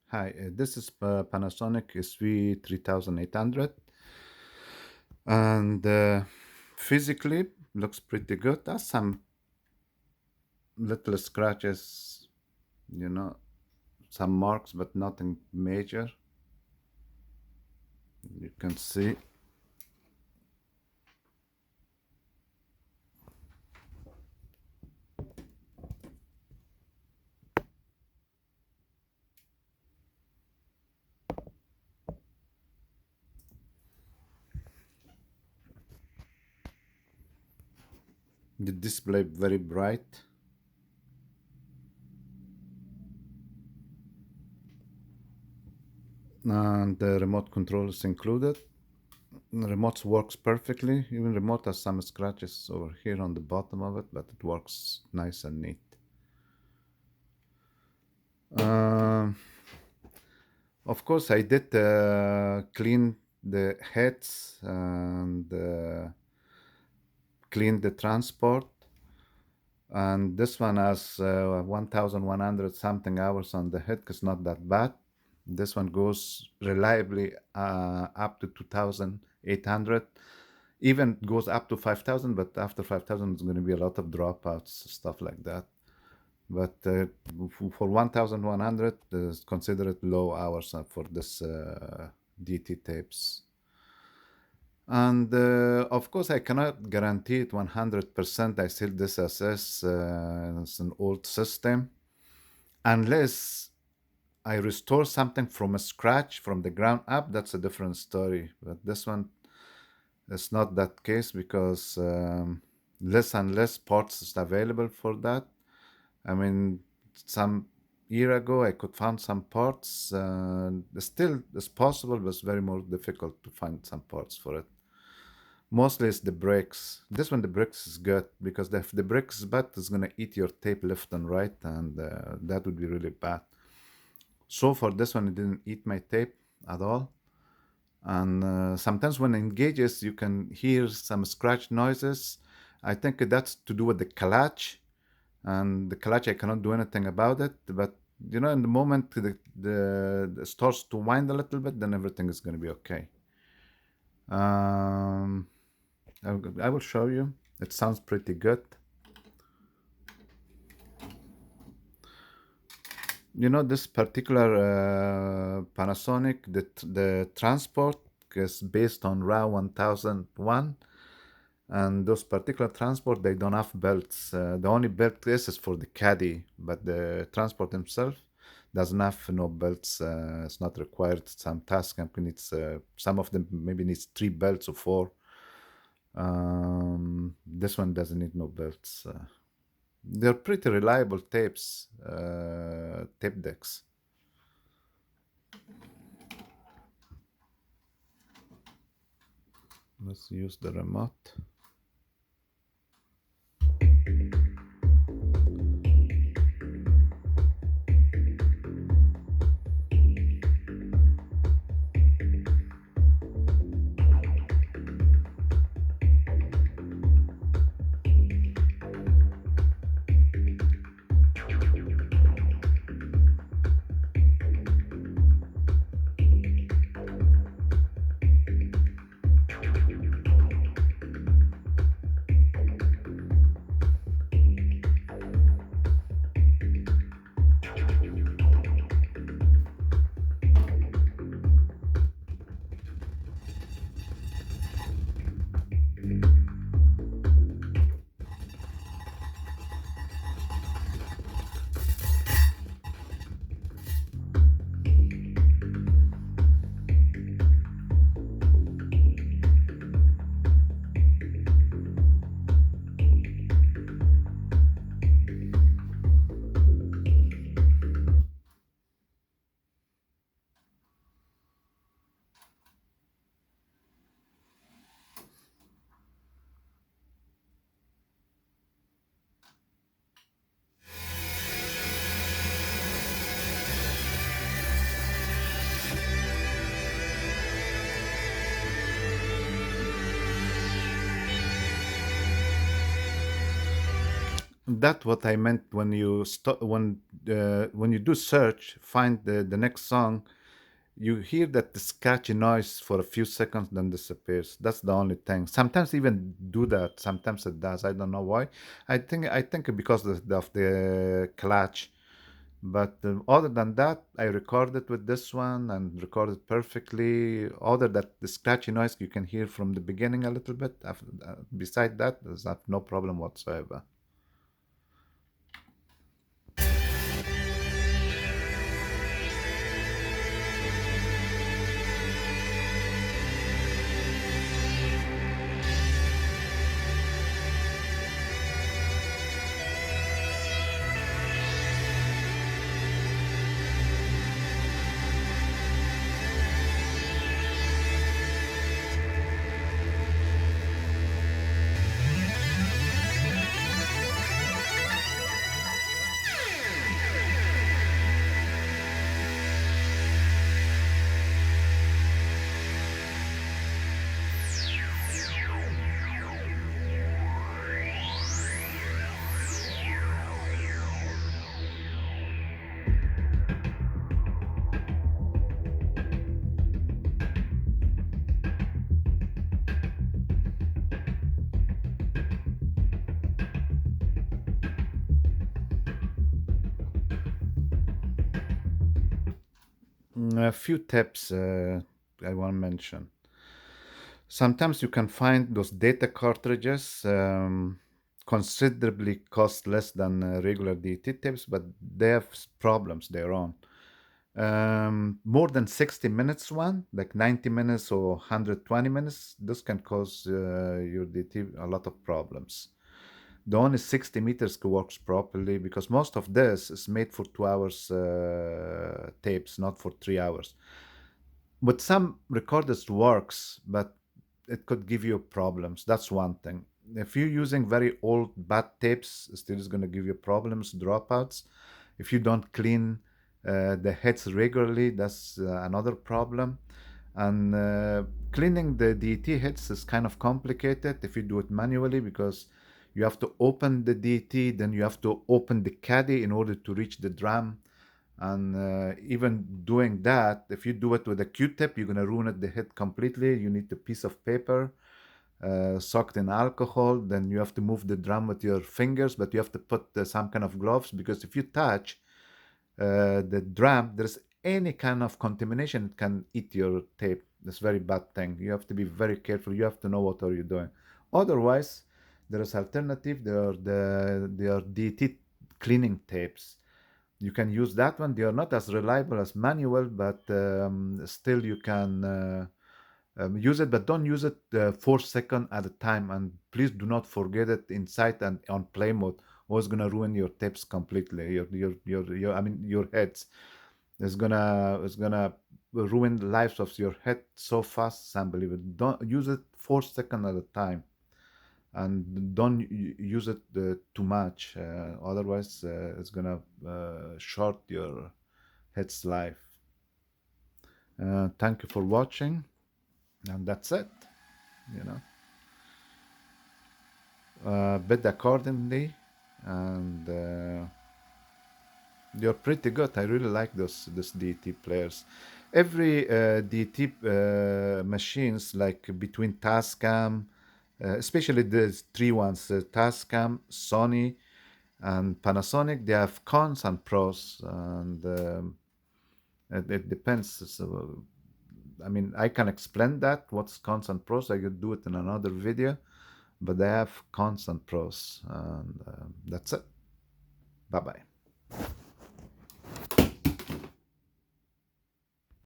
Hi, this is Panasonic SV-3800, and physically looks pretty good. Has some little scratches, you know, some marks, but nothing major. You can see. The display very bright, and the remote control is included. The remote works perfectly. Even remote has some scratches over here on the bottom of it, but it works nice and neat. Um, Of course, I did clean the heads and clean the transport. And this one has 1,100 something hours on the head. It's not that bad. This one goes reliably up to 2,800. Even goes up to 5,000, but after 5,000, it's going to be a lot of dropouts, stuff like that. But for 1,100, consider it low hours for this DT tapes. And of course, I cannot guarantee it 100%. I still this assess it's an old system, unless I restore something from a scratch from the ground up. That's a different story. But this one is not that case because less and less parts is available for that. I mean, some year ago I could find some parts. Still, it's possible, but it's very more difficult to find some parts for it. Mostly it's the brakes. This one, the brakes is good because if the brakes is bad, it's gonna eat your tape left and right, and that would be really bad. So for this one, it didn't eat my tape at all. And sometimes when it engages, you can hear some scratch noises. I think that's to do with the clutch, and the clutch I cannot do anything about it. But in the moment the starts to wind a little bit, then everything is going to be okay. Um, I will show you. It sounds pretty good. This particular Panasonic, the transport is based on RAW 1001, and those particular transport, they don't have belts. The only belt is for the caddy, but the transport himself doesn't have no belts. It's not required. Some task needs, some of them maybe needs 3 belts or 4. This one doesn't need no belts. They're pretty reliable tapes, tape decks. Let's use the remote. That's what I meant when you when you do search, find the next song, you hear that the scratchy noise for a few seconds, then disappears. That's the only thing. Sometimes even do that. Sometimes it does. I don't know why. I think because of the clutch. But other than that, I recorded with this one and recorded perfectly. Other that the scratchy noise you can hear from the beginning a little bit. Beside that, there's no problem whatsoever. A few tips I want to mention. Sometimes you can find those data cartridges considerably cost less than regular DT tapes, but they have problems their own. More than 60 minutes one, like 90 minutes or 120 minutes, this can cause your DT a lot of problems. The only 60 meters works properly because most of this is made for 2 hours tapes, not for 3 hours. With some recorders works, but it could give you problems. That's one thing. If you're using very old bad tapes, still is going to give you problems, dropouts. If you don't clean the heads regularly, that's another problem. And cleaning the DT heads is kind of complicated if you do it manually because you have to open the DT, then you have to open the caddy in order to reach the drum. And even doing that, if you do it with a Q-tip, you're going to ruin the head completely. You need a piece of paper soaked in alcohol. Then you have to move the drum with your fingers, but you have to put some kind of gloves because if you touch the drum, there's any kind of contamination, it can eat your tape. That's a very bad thing. You have to be very careful. You have to know what are you doing. Otherwise, there is alternative. There are DT cleaning tapes. You can use that one. They are not as reliable as manual, but still you can use it. But don't use it 4 seconds at a time. And please do not forget it inside and on play mode, or it's gonna ruin your tapes completely. Your I mean your heads. It's gonna ruin the lives of your head so fast. It's unbelievable. Don't use it 4 seconds at a time and don't use it too much. Otherwise, it's gonna short your head's life. Thank you for watching, and that's it. You know, bid accordingly, and you're pretty good. I really like this DT players. Every DT machines like between Tascam, especially the three ones, Tascam, Sony, and Panasonic, they have cons and pros, and it depends. So, I mean, I can explain that what's cons and pros. I could do it in another video, but they have cons and pros, and that's it. Bye bye.